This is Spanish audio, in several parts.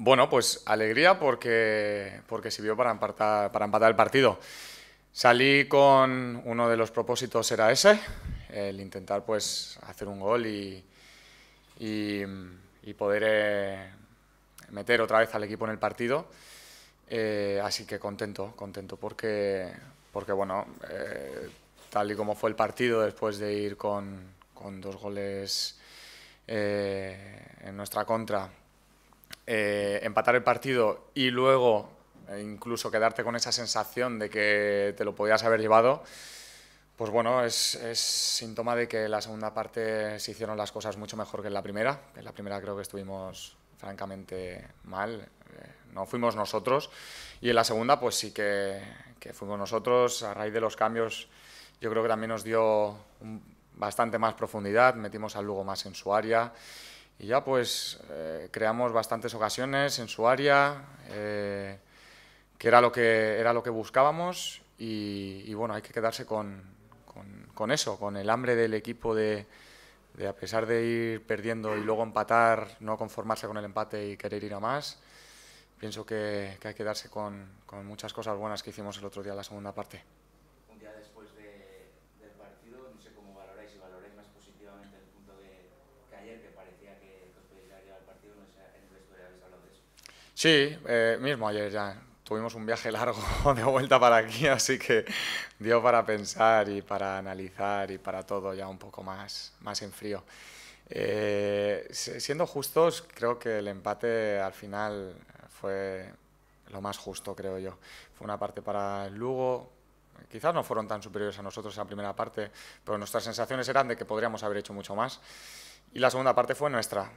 Bueno, pues alegría porque sirvió para empatar el partido. Salí con uno de los propósitos era ese, el intentar pues hacer un gol y, y poder meter otra vez al equipo en el partido. Así que contento porque bueno, tal y como fue el partido después de ir con dos goles en nuestra contra, empatar el partido y luego incluso quedarte con esa sensación de que te lo podías haber llevado, pues bueno, es síntoma de que en la segunda parte se hicieron las cosas mucho mejor que en la primera. En la primera creo que estuvimos francamente mal, no fuimos nosotros, y en la segunda pues sí que fuimos nosotros. A raíz de los cambios yo creo que también nos dio bastante más profundidad, metimos al Lugo más en su área y ya pues creamos bastantes ocasiones en su área, que era lo que buscábamos y bueno, hay que quedarse con eso, con el hambre del equipo de a pesar de ir perdiendo y luego empatar, no conformarse con el empate y querer ir a más. Pienso que hay que darse con muchas cosas buenas que hicimos el otro día en la segunda parte. Un día después del partido, no sé cómo valoráis, si valoráis más positivamente el punto que ayer, que parecía que os podéis haber llevado el partido, no sé en el vestuario habéis hablado de eso. Sí, mismo ayer ya tuvimos un viaje largo de vuelta para aquí, así que dio para pensar y para analizar y para todo ya un poco más en frío. Siendo justos, creo que el empate al final fue lo más justo, creo yo. Fue una parte para el Lugo. Quizás no fueron tan superiores a nosotros en la primera parte, pero nuestras sensaciones eran de que podríamos haber hecho mucho más. Y la segunda parte fue nuestra.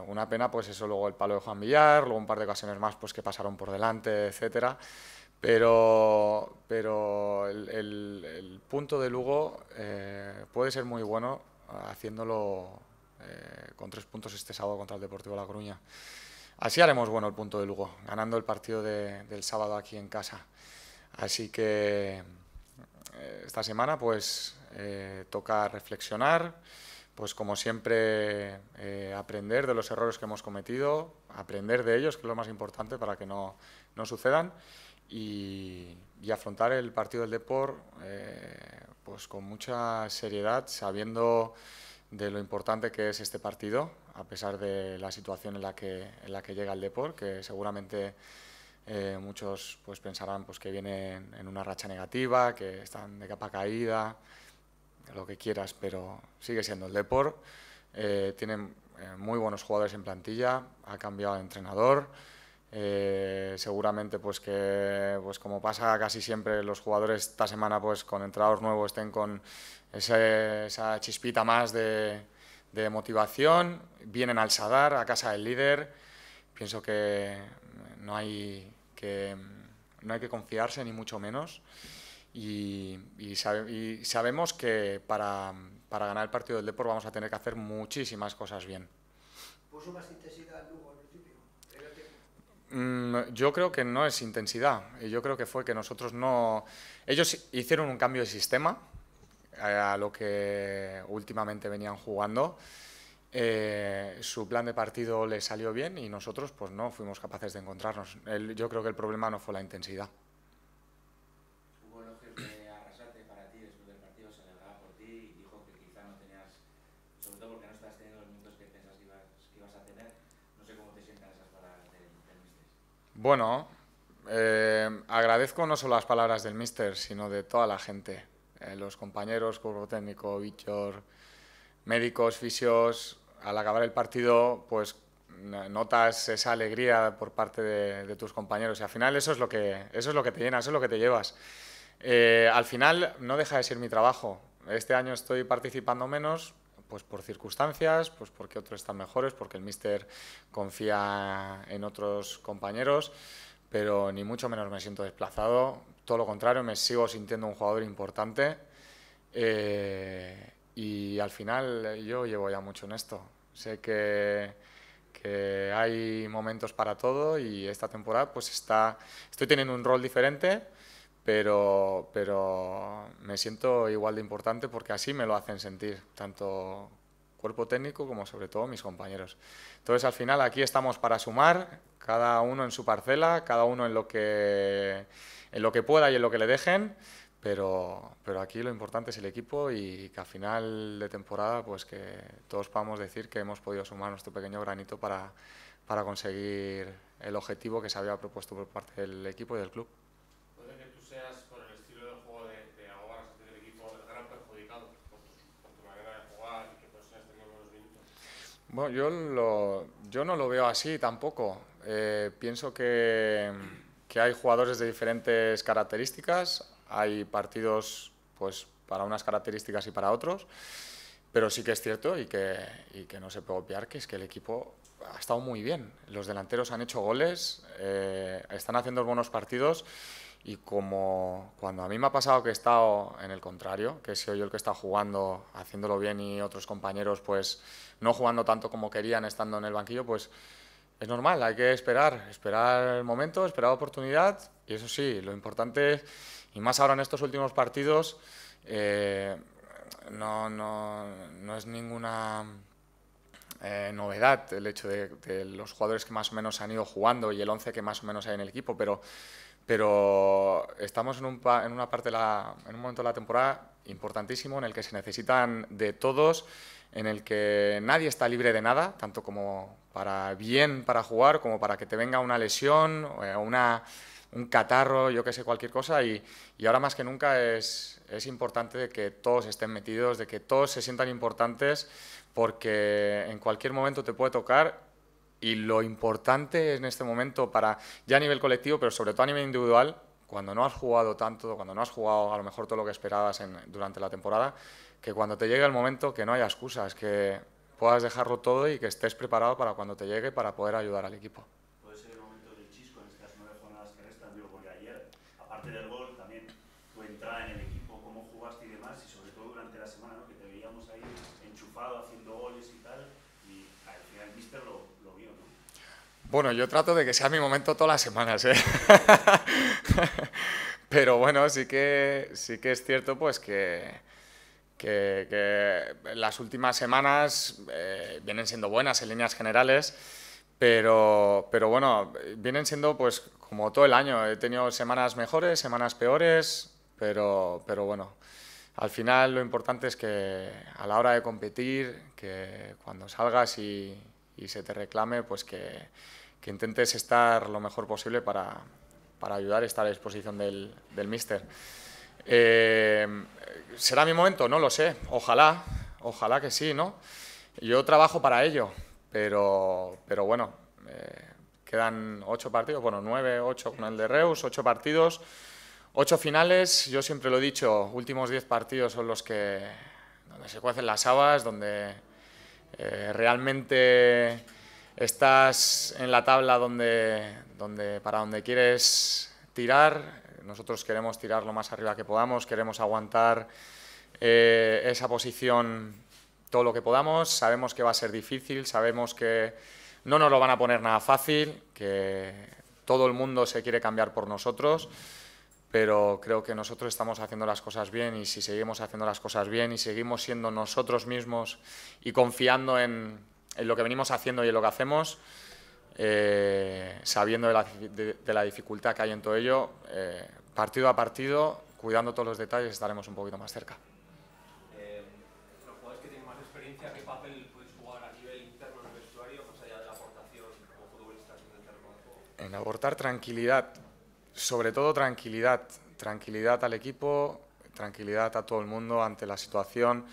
Una pena, pues eso, luego el palo de Juan Villar, luego un par de ocasiones más pues que pasaron por delante, etcétera. Pero el punto de Lugo puede ser muy bueno haciéndolo con 3 puntos este sábado contra el Deportivo La Coruña. Así haremos bueno el punto de Lugo, ganando el partido del sábado aquí en casa. Así que esta semana pues toca reflexionar, pues como siempre aprender de los errores que hemos cometido, aprender de ellos, que es lo más importante para que no sucedan, y afrontar el partido del Depor pues con mucha seriedad, sabiendo de lo importante que es este partido, a pesar de la situación en la que llega el Depor, que seguramente muchos pues pensarán pues que vienen en una racha negativa, que están de capa caída, lo que quieras, pero sigue siendo el Depor. Tienen muy buenos jugadores en plantilla, ha cambiado de entrenador. Seguramente pues que pues como pasa casi siempre, los jugadores esta semana pues con entrenador nuevo estén con esa chispita más de motivación, vienen al Sadar, a casa del líder. Pienso que no hay que, no hay que confiarse ni mucho menos y sabemos que para ganar el partido del Depor vamos a tener que hacer muchísimas cosas bien. ¿Puso más intensidad el Lugo al principio? Yo creo que no es intensidad. Yo creo que fue que nosotros no... Ellos hicieron un cambio de sistema a lo que últimamente venían jugando. Su plan de partido les salió bien y nosotros pues no fuimos capaces de encontrarnos. Yo creo que el problema no fue la intensidad. Hubo elogios de Arrasate para ti después del partido, se alegraba por ti y dijo que quizá no tenías, sobre todo porque no estás teniendo los minutos que pensas que ibas a tener. No sé cómo te sientan esas palabras del míster. Bueno, agradezco no solo las palabras del míster, sino de toda la gente. Los compañeros, cuerpo técnico, Víctor, médicos, fisios. Al acabar el partido, pues notas esa alegría por parte de tus compañeros y al final eso es lo que te llena, eso es lo que te llevas. Al final no deja de ser mi trabajo. Este año estoy participando menos, pues por circunstancias, pues porque otros están mejores, porque el míster confía en otros compañeros, pero ni mucho menos me siento desplazado. Todo lo contrario, me sigo sintiendo un jugador importante. Y al final yo llevo ya mucho en esto. Sé que hay momentos para todo y esta temporada pues estoy teniendo un rol diferente, pero me siento igual de importante porque así me lo hacen sentir, tanto cuerpo técnico como sobre todo mis compañeros. Entonces al final aquí estamos para sumar, cada uno en su parcela, cada uno en lo que pueda y en lo que le dejen, pero aquí lo importante es el equipo y que a final de temporada pues que todos podamos decir que hemos podido sumar nuestro pequeño granito para conseguir el objetivo que se había propuesto por parte del equipo y del club. Puede que tú seas, por el estilo de juego de Iago Barrasate del equipo, el gran perjudicado por tu manera de jugar y que por eso has tenido buenos minutos. Bueno, yo no lo veo así tampoco. Pienso que hay jugadores de diferentes características, hay partidos pues para unas características y para otros, pero sí que es cierto y que no se puede obviar que es que el equipo ha estado muy bien. Los delanteros han hecho goles, están haciendo buenos partidos y como cuando a mí me ha pasado que he estado en el contrario, que he sido yo el que está jugando, haciéndolo bien y otros compañeros pues no jugando tanto como querían estando en el banquillo, pues es normal, hay que esperar el momento, esperar la oportunidad y eso sí, lo importante, y más ahora en estos últimos partidos, no es ninguna novedad el hecho de los jugadores que más o menos han ido jugando y el 11 que más o menos hay en el equipo, pero estamos en una parte en un momento de la temporada importantísimo en el que se necesitan de todos, en el que nadie está libre de nada, tanto como para jugar, como para que te venga una lesión, un catarro, yo que sé, cualquier cosa, y ahora más que nunca es importante de que todos estén metidos, de que todos se sientan importantes, porque en cualquier momento te puede tocar. Y lo importante en este momento, ya a nivel colectivo, pero sobre todo a nivel individual, cuando no has jugado tanto, cuando no has jugado a lo mejor todo lo que esperabas durante la temporada, que cuando te llegue el momento que no haya excusas, que puedas dejarlo todo y que estés preparado para cuando te llegue para poder ayudar al equipo. Puede ser el momento del chisco en estas 9 jornadas que restan, digo, porque ayer, aparte del gol, también tu entrada en el equipo, cómo jugaste y demás, y sobre todo durante la semana, ¿no? Que te veíamos ahí enchufado, haciendo goles y tal, y al final el míster lo vio, ¿no? Bueno, yo trato de que sea mi momento todas las semanas, ¿eh? Pero bueno, sí que es cierto pues que las últimas semanas vienen siendo buenas en líneas generales, pero bueno, vienen siendo pues como todo el año. He tenido semanas mejores, semanas peores, pero bueno, al final lo importante es que a la hora de competir, que cuando salgas y se te reclame, pues que intentes estar lo mejor posible para ayudar y estar a disposición del míster. ¿Será mi momento? No lo sé. Ojalá que sí, ¿no? Yo trabajo para ello, pero bueno, quedan 8 partidos, bueno, 9, 8 con el de Reus, 8 partidos, 8 finales. Yo siempre lo he dicho, últimos 10 partidos son los donde se cuecen las habas, donde realmente estás en la tabla para donde quieres tirar. Nosotros queremos tirar lo más arriba que podamos, queremos aguantar esa posición todo lo que podamos. Sabemos que va a ser difícil, sabemos que no nos lo van a poner nada fácil, que todo el mundo se quiere cambiar por nosotros, pero creo que nosotros estamos haciendo las cosas bien, y si seguimos haciendo las cosas bien y seguimos siendo nosotros mismos y confiando en lo que venimos haciendo y en lo que hacemos, sabiendo de la dificultad que hay en todo ello, partido a partido, cuidando todos los detalles, estaremos un poquito más cerca. Los jugadores que tienen más experiencia, ¿qué papel puedes jugar a nivel interno en el vestuario, más allá de la aportación como futbolistas en el terreno de juego? En aportar tranquilidad, sobre todo tranquilidad al equipo, tranquilidad a todo el mundo ante la situación.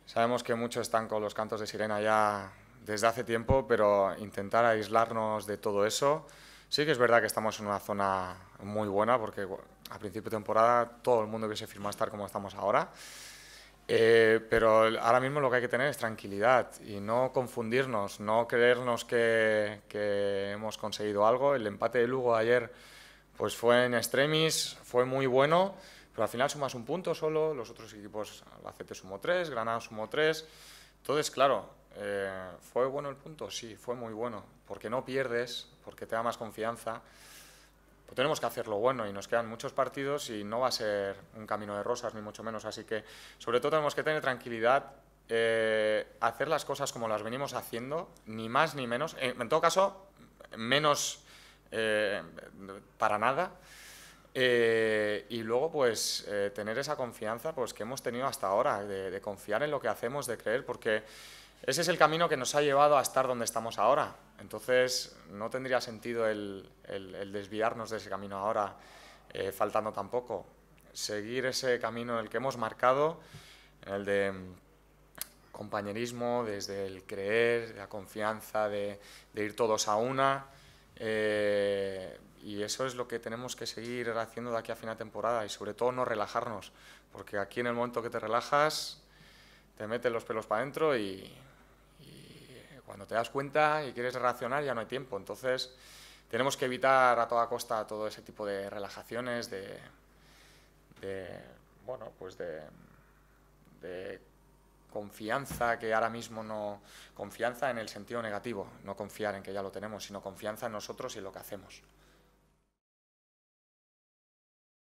Sabemos que muchos están con los cantos de sirena ya desde hace tiempo, pero intentar aislarnos de todo eso. Sí que es verdad que estamos en una zona muy buena, porque a principio de temporada todo el mundo hubiese firmado estar como estamos ahora. Pero ahora mismo lo que hay que tener es tranquilidad y no confundirnos, no creernos que hemos conseguido algo. El empate de Lugo ayer pues fue en extremis, fue muy bueno, pero al final sumas un punto solo, los otros equipos, Albacete sumó 3, Granada sumó 3, entonces claro, ¿fue bueno el punto? Sí, fue muy bueno, porque no pierdes, porque te da más confianza. Pues tenemos que hacerlo bueno y nos quedan muchos partidos y no va a ser un camino de rosas, ni mucho menos, así que sobre todo tenemos que tener tranquilidad hacer las cosas como las venimos haciendo, ni más ni menos, en todo caso, menos para nada, y luego pues tener esa confianza pues, que hemos tenido hasta ahora, de confiar en lo que hacemos, de creer, porque ese es el camino que nos ha llevado a estar donde estamos ahora. Entonces no tendría sentido el desviarnos de ese camino ahora, faltando tampoco. Seguir ese camino en el que hemos marcado, en el de compañerismo, desde el creer, la confianza, de ir todos a una, y eso es lo que tenemos que seguir haciendo de aquí a final de temporada, y sobre todo no relajarnos, porque aquí en el momento que te relajas te meten los pelos para adentro y cuando te das cuenta y quieres reaccionar ya no hay tiempo. Entonces tenemos que evitar a toda costa todo ese tipo de relajaciones, bueno, pues de confianza que ahora mismo no... Confianza en el sentido negativo, no confiar en que ya lo tenemos, sino confianza en nosotros y en lo que hacemos.